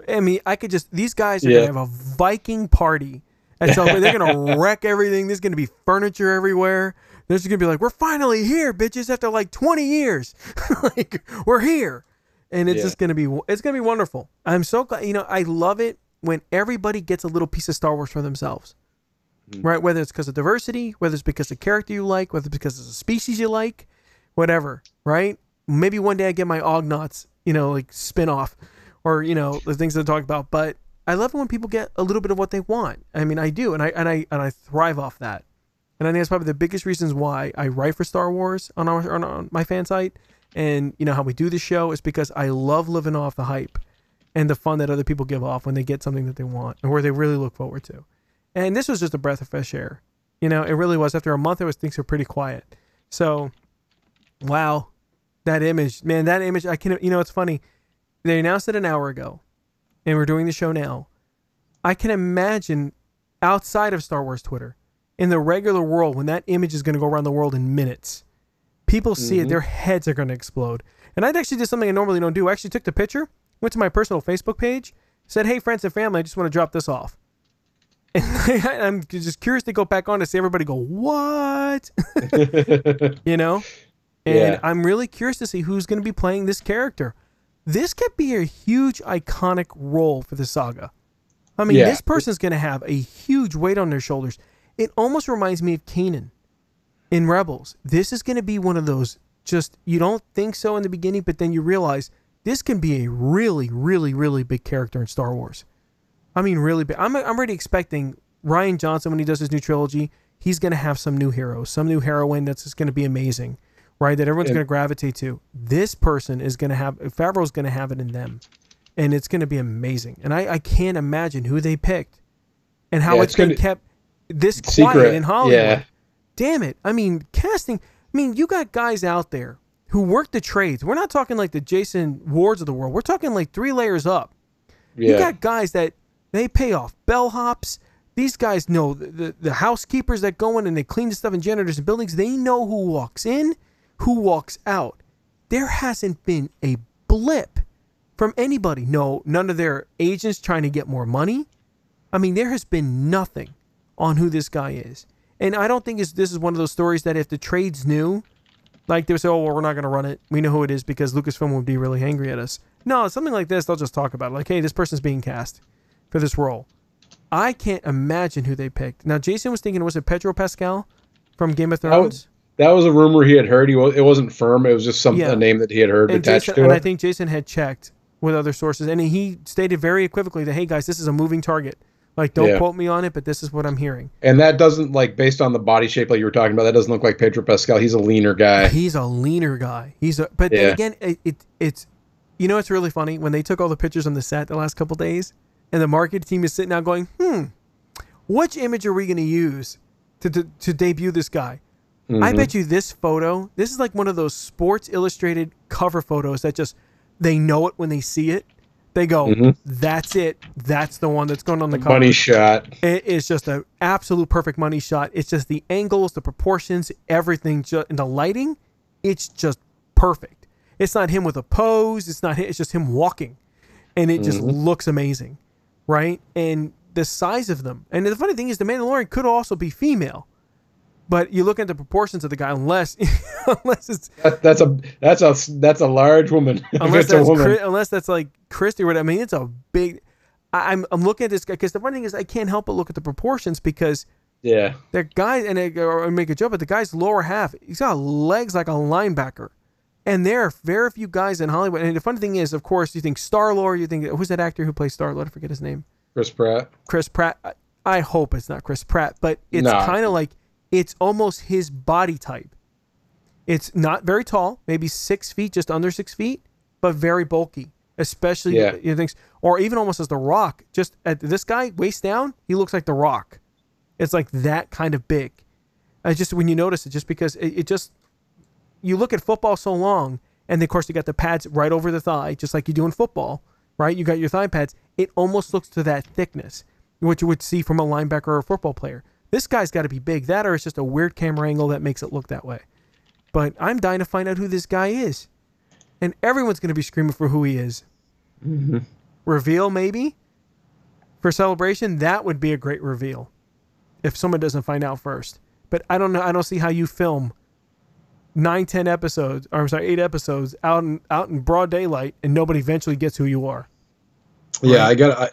these guys are going to have a Viking party. They're going to wreck everything. There's going to be furniture everywhere. There's going to be like, we're finally here, bitches, after like 20 years. Like, we're here. And it's just going to be, it's going to be wonderful. I'm so glad, I love it when everybody gets a little piece of Star Wars for themselves, right? Whether it's because of diversity, whether it's because of character you like, whether it's because of the species you like, whatever, right? Maybe one day I get my Ognaughts, like spin-off or, the things that I talk about. But I love it when people get a little bit of what they want. I mean, I do. And I thrive off that. And I think that's probably the biggest reasons why I write for Star Wars on my fan site. And how we do the show is because I love living off the hype and the fun that other people give off when they get something that they want or where they really look forward to. And this was just a breath of fresh air. It really was. After a month, things were pretty quiet. So, wow, that image, I can, it's funny. They announced it an hour ago and we're doing the show now. I can imagine outside of Star Wars Twitter, in the regular world, when that image is going to go around the world in minutes, people see it, their heads are going to explode. And I actually did something I normally don't do. I actually took the picture, went to my personal Facebook page, said, hey, friends and family, I just want to drop this off. And I'm just curious to go back on to see everybody go, what? And I'm really curious to see who's going to be playing this character. This could be a huge iconic role for the saga. I mean, this person's going to have a huge weight on their shoulders. It almost reminds me of Kanan in Rebels. This is going to be one of those, just, you don't think so in the beginning, but then you realize this can be a really, really, really big character in Star Wars. I mean, really big. I'm already expecting Rian Johnson, when he does his new trilogy, he's going to have some new heroes, some new heroine that's just going to be amazing, right? That everyone's going to gravitate to. This person is going to have, Favreau's going to have it in them. And it's going to be amazing. And I can't imagine who they picked and how it's been kept this quiet in Hollywood. Yeah. Damn it. I mean, casting. I mean, you got guys out there who work the trades. We're not talking like the Jason Wards of the world. We're talking like 3 layers up. Yeah. You got guys that they pay off bellhops. These guys know the housekeepers that go in and they clean the stuff in janitors and buildings. They know who walks in, who walks out. There hasn't been a blip from anybody. No, none of their agents trying to get more money. I mean, there has been nothing on who this guy is. And I don't think this is one of those stories that if the trades knew, like they would say, oh, well, we're not going to run it. We know who it is because Lucasfilm would be really angry at us. No, something like this, they'll just talk about it. Like, hey, this person's being cast for this role. I can't imagine who they picked. Now, Jason was thinking, was it Pedro Pascal from Game of Thrones? That was a rumor he had heard. It wasn't firm. It was just a name that he had heard attached to it. And I think Jason had checked with other sources. And he stated very equivocally that, hey, guys, this is a moving target. Like, don't quote me on it, but this is what I'm hearing. And that doesn't, like, based on the body shape like you were talking about, that doesn't look like Pedro Pascal. He's a leaner guy. But then again, it's, it's really funny when they took all the pictures on the set the last couple days, and the marketing team is sitting out going, which image are we going to use to debut this guy? Mm-hmm. I bet you this photo, this is like one of those Sports Illustrated cover photos that just, they know it when they see it. They go, that's it. That's the one that's going on the cover. Money shot. It is just an absolute perfect money shot. It's just the angles, the proportions, everything, and the lighting. It's just perfect. It's not him with a pose. It's just him walking. And it just looks amazing, right? And the size of them. And the funny thing is, the Mandalorian could also be female. But you look at the proportions of the guy, unless it's that's a large woman. Unless that's like Christy or whatever. I mean, it's a big. I'm looking at this guy because the funny thing is I can't help but look at the proportions because Yeah. the guy, and I make a joke, but the guy's lower half, he's got legs like a linebacker. And there are very few guys in Hollywood. And the funny thing is, of course, you think Star-Lord, you think, who's that actor who plays Star-Lord? I forget his name. Chris Pratt. Chris Pratt. I hope it's not Chris Pratt, but it's kind of like, it's almost his body type. It's not very tall, maybe 6 feet, just under 6 feet, but very bulky, especially, you think, or even almost as The Rock. Just at this guy, waist down, he looks like The Rock. It's like that kind of big. Just when you notice it, just because it just, you look at football so long, and of course you got the pads right over the thigh, just like you do in football, right? You got your thigh pads. It almost looks to that thickness, which you would see from a linebacker or a football player. This guy's got to be big. That or it's just a weird camera angle that makes it look that way. But I'm dying to find out who this guy is. And everyone's going to be screaming for who he is. Mm-hmm. Reveal, maybe? For Celebration, that would be a great reveal. If someone doesn't find out first. But I don't know. I don't see how you film 8 episodes out in broad daylight and nobody eventually gets who you are. Yeah,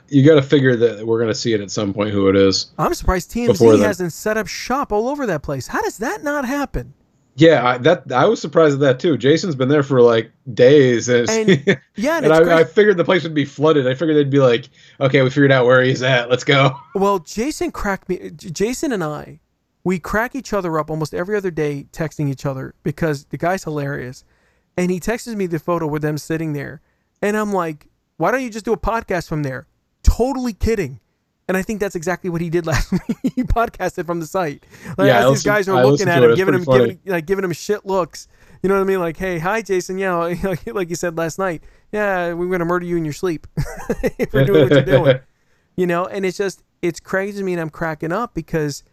you gotta figure that we're gonna see it at some point who it is. I'm surprised TMZ hasn't set up shop all over that place. How does that not happen? Yeah, I was surprised at that too. Jason's been there for like days, and I figured the place would be flooded. I figured they'd be like, okay, we figured out where he's at. Let's go. Well, Jason and I, we crack each other up almost every other day texting each other because the guy's hilarious. And he texts me the photo with them sitting there. And I'm like, why don't you just do a podcast from there? Totally kidding. And I think that's exactly what he did last week. He podcasted from the site. These guys are looking at him, giving him shit looks. You know what I mean? Like, hey, hi, Jason. Yeah, like you said last night. Yeah, we're going to murder you in your sleep if you're doing what you're doing. You know, and it's crazy to me, and I'm cracking up because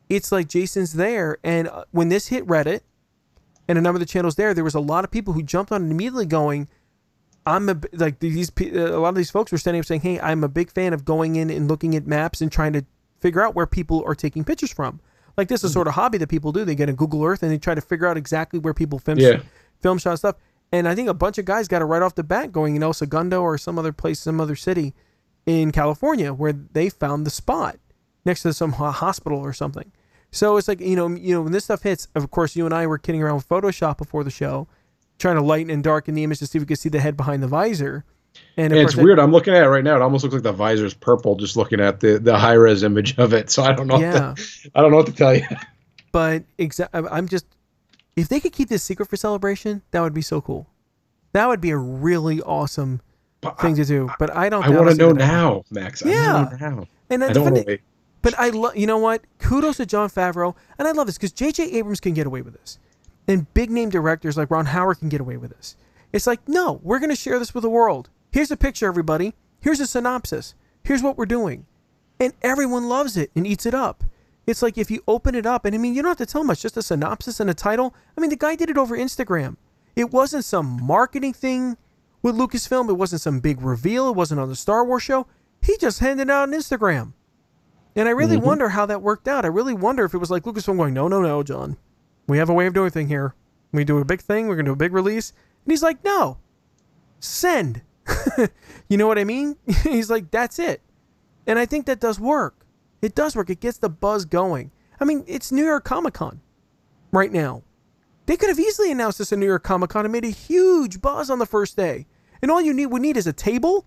it's like Jason's there. And when this hit Reddit and a number of the channels there was a lot of people who jumped on it immediately going, a lot of these folks were standing up saying, hey, I'm a big fan of going in and looking at maps and trying to figure out where people are taking pictures from. Like, this is sort of hobby that people do. They get a Google Earth and they try to figure out exactly where people film shot stuff. And I think a bunch of guys got it right off the bat going, Segundo or some other place, some other city in California where they found the spot next to some hospital or something. So it's like, when this stuff hits, of course, you and I were kidding around with Photoshop before the show, trying to lighten and darken the image to see if we could see the head behind the visor. And it's weird. I'm looking at it right now. It almost looks like the visor's purple just looking at the high res image of it. So I don't know. I don't know what to tell you. But I'm just, if they could keep this secret for Celebration, that would be so cool. That would be a really awesome thing to do. But I don't. I want to know now, Max. I want to know now. And I don't want to wait. But you know what? Kudos to Jon Favreau, and I love this because J.J. Abrams can get away with this. And big name directors like Ron Howard can get away with this. It's like, no, we're going to share this with the world. Here's a picture, everybody. Here's a synopsis. Here's what we're doing. And everyone loves it and eats it up. It's like if you open it up, and you don't have to tell much, just a synopsis and a title. The guy did it over Instagram. It wasn't some marketing thing with Lucasfilm. It wasn't some big reveal. It wasn't on the Star Wars show. He just handed it out on Instagram. And I really wonder how that worked out. I really wonder if it was like Lucasfilm going, no, John. We have a way of doing thing here. We do a big thing. We're going to do a big release. And he's like, no, send. You know what I mean? He's like, that's it. And I think that does work. It does work. It gets the buzz going. It's New York Comic-Con right now. They could have easily announced this at New York Comic-Con and made a huge buzz on the first day. And all you would need is a table,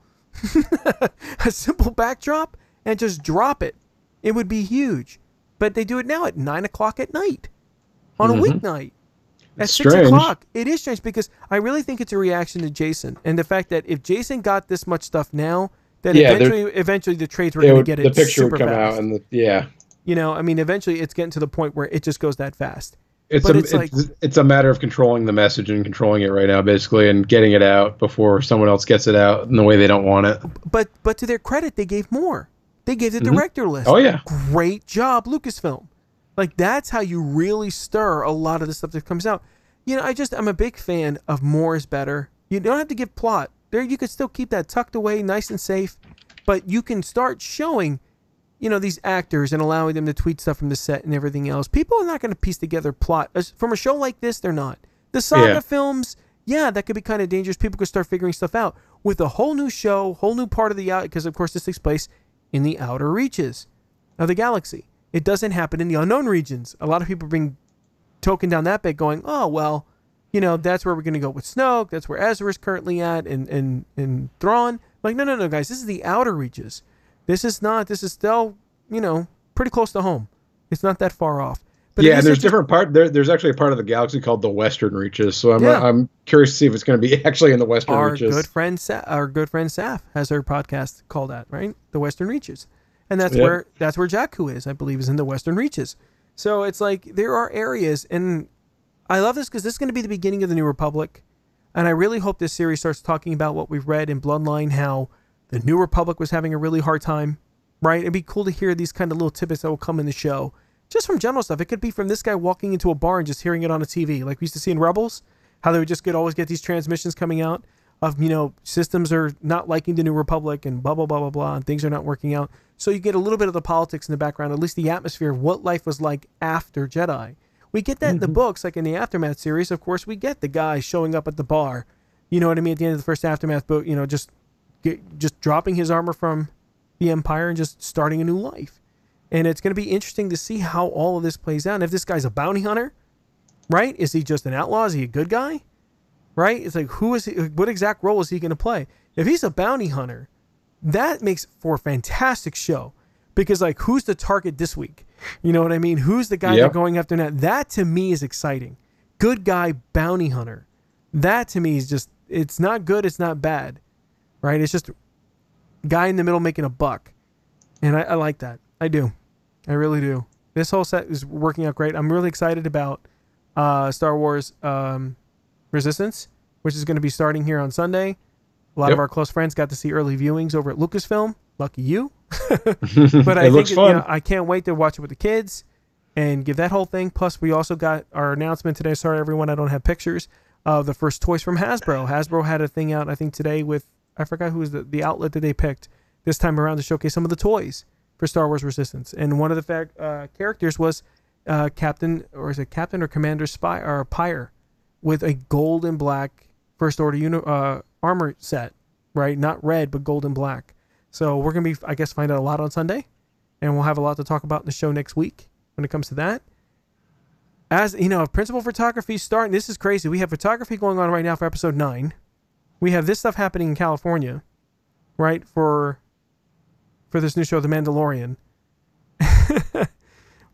a simple backdrop, and just drop it. It would be huge. But they do it now at 9 o'clock at night. On a weeknight at 6 o'clock. It is strange because I really think it's a reaction to Jason and the fact that if Jason got this much stuff now, then eventually the trades were going to get it. The picture would come out and eventually it's getting to the point where it just goes that fast. It's a matter of controlling the message and controlling it right now, basically, and getting it out before someone else gets it out in the way they don't want it. But to their credit, they gave more. They gave the director list. Oh yeah, great job, Lucasfilm. Like, that's how you really stir a lot of the stuff that comes out. I'm a big fan of more is better. You don't have to give plot. You could still keep that tucked away, nice and safe, but you can start showing, these actors and allowing them to tweet stuff from the set and everything else. People are not going to piece together plot. From a show like this, they're not. The saga films, that could be kind of dangerous. People could start figuring stuff out. with a whole new show, whole new part of the out, because of course this takes place in the outer reaches of the galaxy. It doesn't happen in the unknown regions. A lot of people bring token down that bit going, oh, well, you know, that's where we're going to go with Snoke. That's where Ezra's currently at and Thrawn. Like, no, guys, this is the outer reaches. This is still, you know, pretty close to home. It's not that far off. But yeah, and there's different part. There's actually a part of the galaxy called the Western Reaches. So I'm curious to see if it's going to be actually in the Western Reaches. Our good friend Saf has her podcast called that, right? The Western Reaches, and that's where Jakku is. I believe is in the Western Reaches. So it's like there are areas, and I love this because this is going to be the beginning of the New Republic, and I really hope this series starts talking about what we've read in Bloodline, how the New Republic was having a really hard time, right? It'd be cool to hear these kind of little tidbits that will come in the show. Just from general stuff. It could be from this guy walking into a bar and just hearing it on a TV. Like we used to see in Rebels, how they would just always get these transmissions coming out of, you know, systems are not liking the New Republic and blah, blah, blah, blah, blah, and things are not working out. So you get a little bit of the politics in the background, at least the atmosphere of what life was like after Jedi. We get that in the books, like in the Aftermath series. Of course, we get the guy showing up at the bar. You know what I mean? At the end of the first Aftermath book, you know, just dropping his armor from the Empire and just starting a new life. And it's going to be interesting to see how all of this plays out. And if this guy's a bounty hunter, right? Is he just an outlaw? Is he a good guy? Right? It's like, who is he? What exact role is he going to play? If he's a bounty hunter, that makes for a fantastic show. Because, like, who's the target this week? You know what I mean? Who's the guy they're going after now? That, to me, is exciting. Good guy, bounty hunter. That, to me, is just, it's not good, it's not bad. Right? It's just guy in the middle making a buck. And I like that. I do. I really do. This whole set is working out great. I'm really excited about Star Wars Resistance, which is going to be starting here on Sunday. A lot of our close friends got to see early viewings over at Lucasfilm. Lucky you. But I think I can't wait to watch it with the kids and give that whole thing. Plus, we also got our announcement today. Sorry, everyone, I don't have pictures of the first toys from Hasbro. Hasbro had a thing out, I think, today with, I forgot who was the outlet that they picked this time around to showcase some of the toys for Star Wars Resistance, and one of the characters was Captain or Commander Spy or Pyre, with a gold and black First Order armor set, right? Not red, but gold and black. So we're gonna be, I guess, find out a lot on Sunday, and we'll have a lot to talk about in the show next week when it comes to that. As you know, principal photography starting. This is crazy. We have photography going on right now for episode 9. We have this stuff happening in California, right? For this new show, The Mandalorian.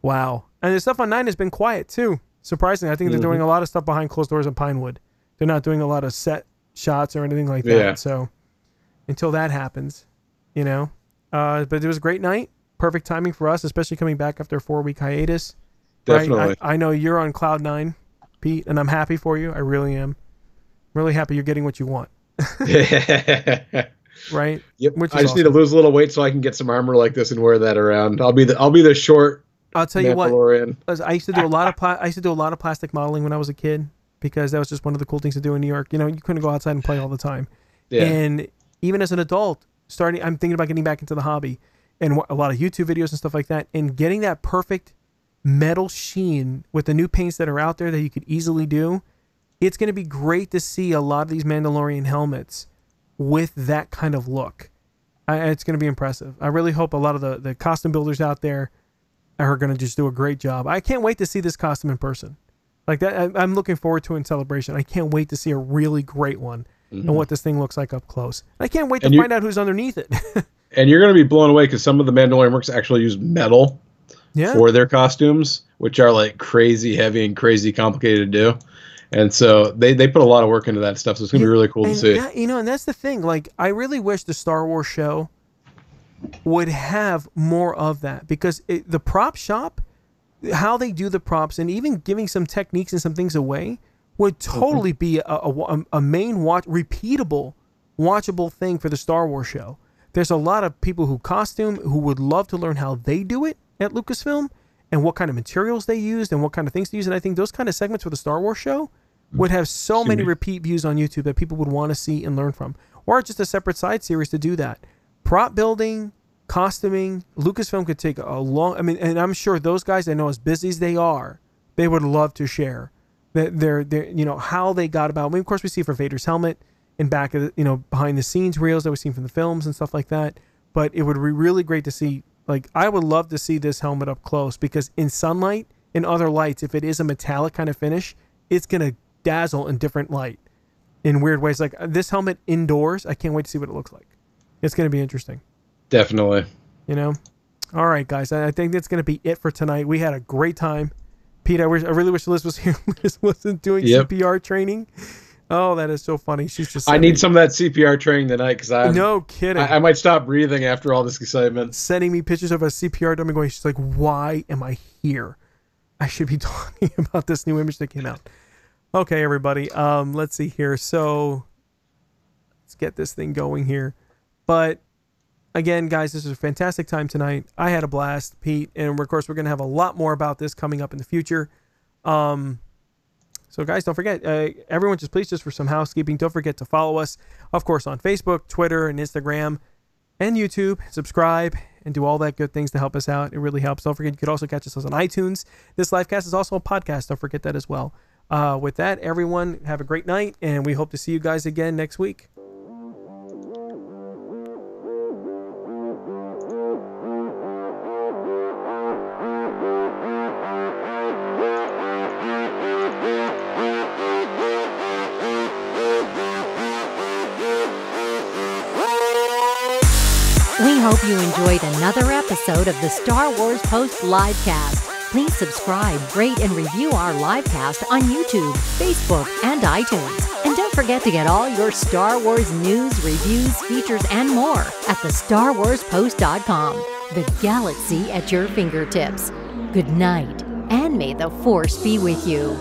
Wow. And the stuff on 9 has been quiet, too. Surprisingly, I think they're doing a lot of stuff behind closed doors in Pinewood. They're not doing a lot of set shots or anything like that. Yeah. So until that happens, you know. But it was a great night. Perfect timing for us, especially coming back after a 4-week hiatus. Definitely. Right? I know you're on cloud 9, Pete, and I'm happy for you. I really am. Really happy you're getting what you want. Right? Yep. I just need to lose a little weight so I can get some armor like this and wear that around. I'll be the short. I'll tell you what. I used to do a lot of plastic modeling when I was a kid because that was just one of the cool things to do in New York. You know, you couldn't go outside and play all the time. Yeah. And even as an adult, I'm thinking about getting back into the hobby and a lot of YouTube videos and stuff like that, and getting that perfect metal sheen with the new paints that are out there that you could easily do. It's going to be great to see a lot of these Mandalorian helmets with that kind of look. It's going to be impressive. I really hope a lot of the costume builders out there are going to just do a great job. I can't wait to see this costume in person. Like that, I'm looking forward to it in Celebration. I can't wait to see a really great one and what this thing looks like up close. I can't wait to find out who's underneath it. And you're going to be blown away because some of the Mandalorian works actually use metal for their costumes, which are like crazy heavy and crazy complicated to do. And so they put a lot of work into that stuff, so it's going to be really cool to see. And that's the thing. Like, I really wish the Star Wars show would have more of that, because the prop shop, how they do the props, and even giving some techniques and some things away would totally be a main repeatable, watchable thing for the Star Wars show. There's a lot of people who would love to learn how they do it at Lucasfilm and what kind of materials they used and what kind of things they use. And I think those kind of segments for the Star Wars show would have so many repeat views on YouTube that people would want to see and learn from. Or just a separate side series to do that. Prop building, costuming, Lucasfilm could take and I'm sure those guys, I know as busy as they are, they would love to share their how they got about. I mean, of course, we see for Vader's helmet, and back of the, you know, behind the scenes reels that we've seen from the films and stuff like that. But it would be really great to see, like, I would love to see this helmet up close, because in sunlight and other lights, if it is a metallic kind of finish, it's going to dazzle in different light in weird ways. Like this helmet indoors, I can't wait to see what it looks like. It's going to be interesting. Definitely. You know? All right, guys. I think that's going to be it for tonight. We had a great time. Pete, I really wish Liz was here. Liz wasn't doing CPR training. Oh, that is so funny. She's just. I need some of that CPR training tonight, because no kidding. I might stop breathing after all this excitement. Sending me pictures of a CPR dummy going. She's like, "Why am I here? I should be talking about this new image that came out." Okay, everybody. Let's see here. So let's get this thing going here. But again, guys, this was a fantastic time tonight. I had a blast, Pete, and of course we're going to have a lot more about this coming up in the future. So guys, don't forget, everyone please just for some housekeeping, don't forget to follow us, of course, on Facebook, Twitter, and Instagram, and YouTube. Subscribe and do all that good things to help us out. It really helps. Don't forget, you could also catch us on iTunes. This livecast is also a podcast. Don't forget that as well. With that, everyone, have a great night, and we hope to see you guys again next week. We hope you enjoyed another episode of the Star Wars Post livecast. Please subscribe, rate, and review our livecast on YouTube, Facebook, and iTunes. And don't forget to get all your Star Wars news, reviews, features, and more at thestarwarspost.com. The galaxy at your fingertips. Good night, and may the Force be with you.